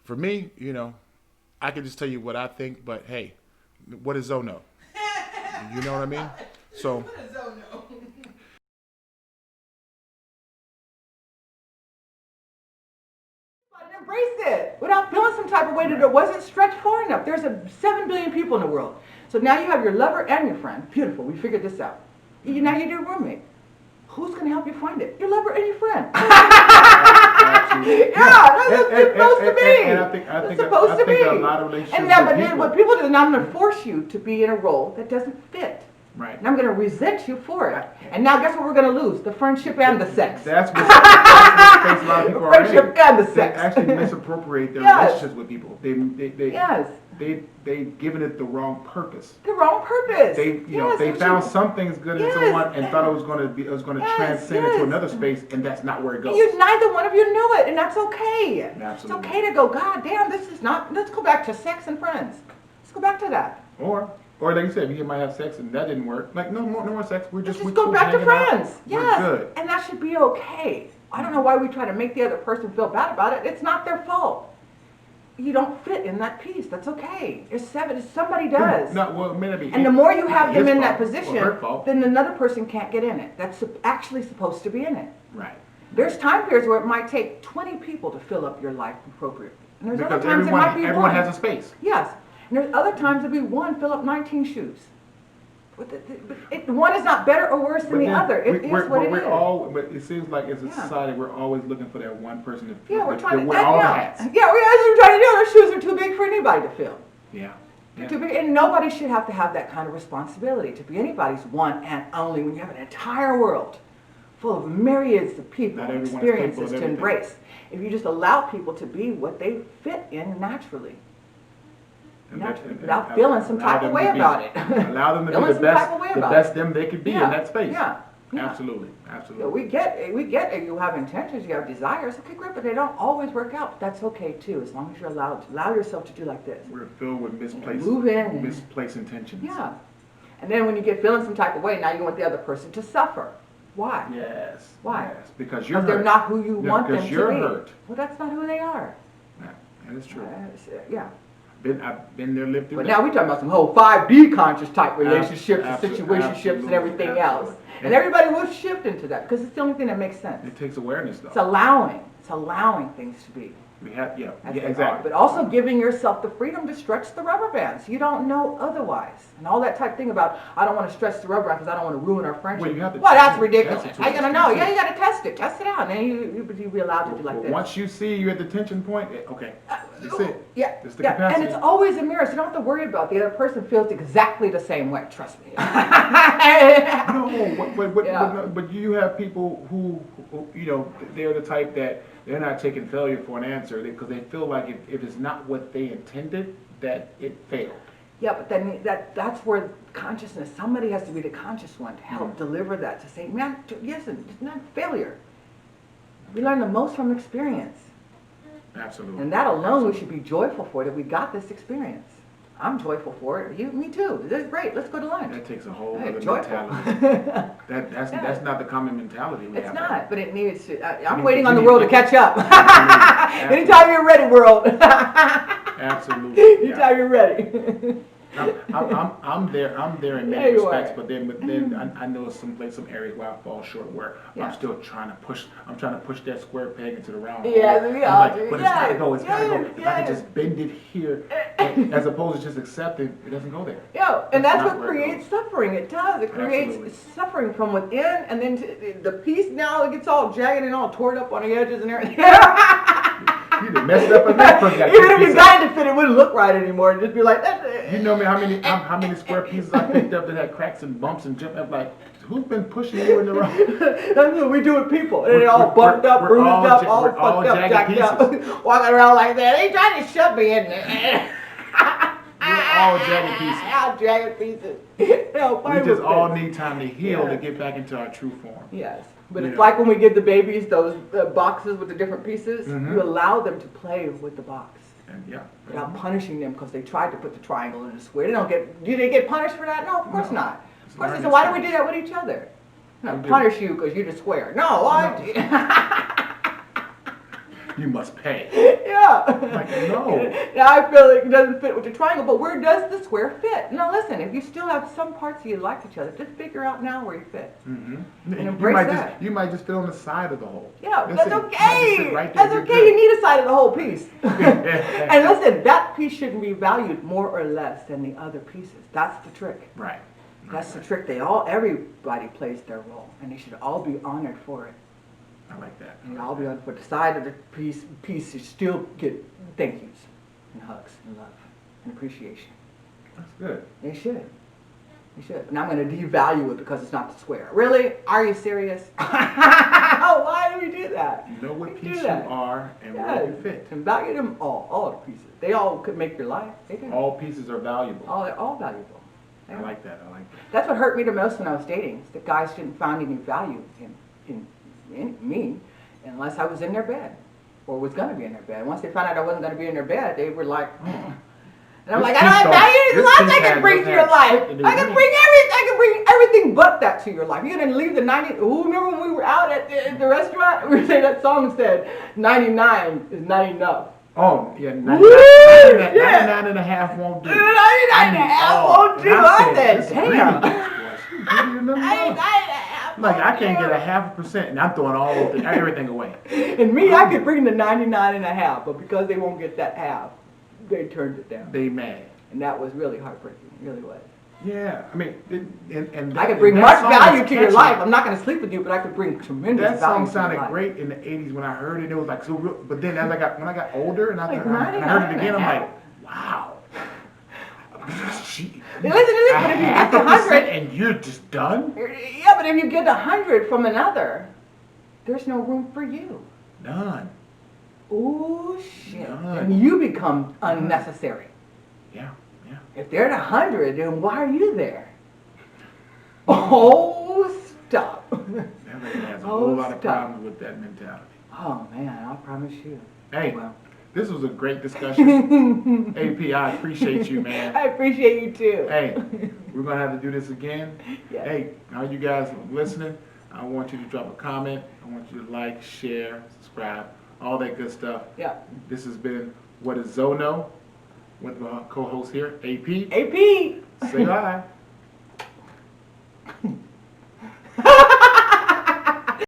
for me, I can just tell you what I think, but hey, what does Zoe know? You know what I mean? So What does Zoe know? I embraced it without feeling some type of way that it wasn't stretched far enough. There's 7 billion people in the world. So now you have your lover and your friend. Beautiful. We figured this out. Now you're your roommate. Who's going to help you find it? Your lover and your friend. absolutely. Yeah, that's what it's supposed to be. And I think a lot of relationships. And now, but what people do is, I'm going to force you to be in a role that doesn't fit. Right. And I'm going to resent you for it. And now guess what we're going to lose? The friendship and the sex. That's what a lot of people are in. Friendship and the sex. They actually misappropriate their relationships with people. They've given it the wrong purpose. The wrong purpose. They found some things good in someone and thought it was going to transcend into another space, and that's not where it goes. Neither one of you knew it, and that's okay. Absolutely. It's okay to go, God damn, this is not, let's go back to sex and friends. Let's go back to that. Or like you said, you might have sex and that didn't work. Like no more sex. We're Let's just just go back to friends. We're good. And that should be okay. I don't know why we try to make the other person feel bad about it. It's not their fault. You don't fit in that piece. That's okay. Somebody does. Well, it may not be. And the more you have them in that position, fault. then another person can't get in it. That's actually supposed to be in it. Right. There's time periods where it might take 20 people to fill up your life appropriately. And there's other times everyone, it might be everyone one. has a space. Yes. And there's other times it'll be one fill up 19 shoes. One is not better or worse than the other. It is what it is. But it seems like as a society, we're always looking for that one person to fill. Yeah, we're trying to wear all the hats. Yeah, we're trying to do. Those shoes are too big for anybody to fill. Yeah. They're too big, and nobody should have to have that kind of responsibility to be anybody's one and only when you have an entire world full of myriads of people and experiences to embrace. If you just allow people to be what they fit in naturally. Without feeling some type of way about it. Allow them to be the best them they could be in that space. Yeah. Absolutely. So we get it. You have intentions, you have desires. Okay, great, but they don't always work out. That's okay too, as long as you're allowed to allow yourself to do like this. We're filled with misplaced intentions. Yeah. And then when you get feeling some type of way, now you want the other person to suffer. Why? Yes. Why? Yes. Because you're hurt. They're not who you want them to be. Because you're hurt. Well, that's not who they are. Yeah, that is true. Yeah. I've been there, lived through but that. Now we're talking about some whole 5D conscious type relationships and situationships and everything else. And everybody will shift into that because it's the only thing that makes sense. It takes awareness, though. It's allowing things to be. We have, exactly. But also giving yourself the freedom to stretch the rubber bands. You don't know otherwise. And all that type of thing about, I don't want to stretch the rubber band because I don't want to ruin our friendship. Well, you have to that's ridiculous. How you going to know? Yeah, you got to test it. Test it out. And then you be allowed to do like this. Once you see you're at the tension point, okay, that's it. Yeah. It's the capacity. And it's always a mirror. So you don't have to worry about the other person feels exactly the same way. Trust me. No, but you have people who they're the type that they're not taking failure for an answer because they feel like if it's not what they intended, that it failed. Yeah, but then that's where consciousness, somebody has to be the conscious one to help deliver that, to say, man, yes, it's not failure. We learn the most from experience. Absolutely. And that alone, we should be joyful for, that we got this experience. I'm joyful for it. Me too. This is great. Let's go to lunch. That takes a whole other mentality. That's not the common mentality we have. It's not, but it needs to. I'm waiting on the world to catch up. Anytime you're ready, world. Absolutely. Anytime you're ready. I'm there in many respects, but then I know some areas where I fall short, where I'm still trying to push that square peg into the round hole. But it's gotta go. If I can just bend it here, as opposed to just accepting, it doesn't go there. Yeah, and that's what creates suffering. It does. It creates suffering from within, and then the piece now it gets all jagged and all torn up on the edges and everything. You done messed up a that person. Even if you got it to fit, it wouldn't look right anymore. It'd just be like that. You know me how many square pieces I picked up that had cracks and bumps and jump up like, who's been pushing you in the road? That's what we do with people. And they're all bumped up, bruised up, all fucked up, jacked up, walking around like that. They trying to shove me in there. We're all jagged pieces. All jagged pieces. We just all need time to heal to get back into our true form. Yes. But it's like when we give the babies those boxes with the different pieces, you allow them to play with the box. And without punishing them because they tried to put the triangle in a square. Do they get punished for that? No, of course not. Of course, so why do we do that with each other? Punish you because you're the square. No, what? you must pay. Yeah. Like, no. Now I feel like it doesn't fit with the triangle, but where does the square fit? Now listen, if you still have some parts of you like each other, just figure out now where you fit. Mm-hmm. And embrace that. You might just fit on the side of the hole. Yeah, that's okay. That's okay. You need a side of the whole piece. And listen, that piece shouldn't be valued more or less than the other pieces. That's the trick. Right. That's the trick. Everybody plays their role, and they should all be honored for it. I like that. And all be honored for the side of the piece you still get thank yous and hugs and love and appreciation. That's good. They should. You should. And I'm going to devalue it because it's not the square. Really? Are you serious? Why do we do that? You know what piece you are and where you fit. And value them all the pieces. They all could make your life. They do. All pieces are valuable. They're all valuable. I like that. That's what hurt me the most when I was dating. The guys didn't find any value in me unless I was in their bed or was going to be in their bed. Once they found out I wasn't going to be in their bed, they were like, And I'm like, I don't have value. There's lots I can bring to your life. I can bring everything but that to your life. You're gonna leave the 90. Remember when we were out at the restaurant? We say that song said 99 is not enough. Oh, yeah, 99 and a half won't do. 99 and a half won't do. I said, damn. Like, I can't get a 0.5%, and I'm throwing everything away. And me, I could bring the 99 and a half, but because they won't get that half, they turned it down. They mad. And that was really heartbreaking. It really was. Yeah, I mean, I could bring much value to your life. I'm not going to sleep with you, but I could bring tremendous value. That song sounded great in the '80s when I heard it. It was like so real. But then when I got older and I heard it again, I'm like, wow. Listen, but if you get to 100 and you're just done. Yeah, but if you get 100 from another, there's no room for you. None. Oh shit! None. And you become unnecessary. Yeah. If they're at 100, then why are you there? Oh, stop. Everybody has a whole lot of problems with that mentality. Oh, man, I promise you. Hey, this was a great discussion. AP, I appreciate you, man. I appreciate you, too. Hey, we're going to have to do this again. Yeah. Hey, all you guys listening, I want you to drop a comment. I want you to like, share, subscribe, all that good stuff. Yeah. This has been What Is Zono? With my co-host here, AP. AP! Say bye.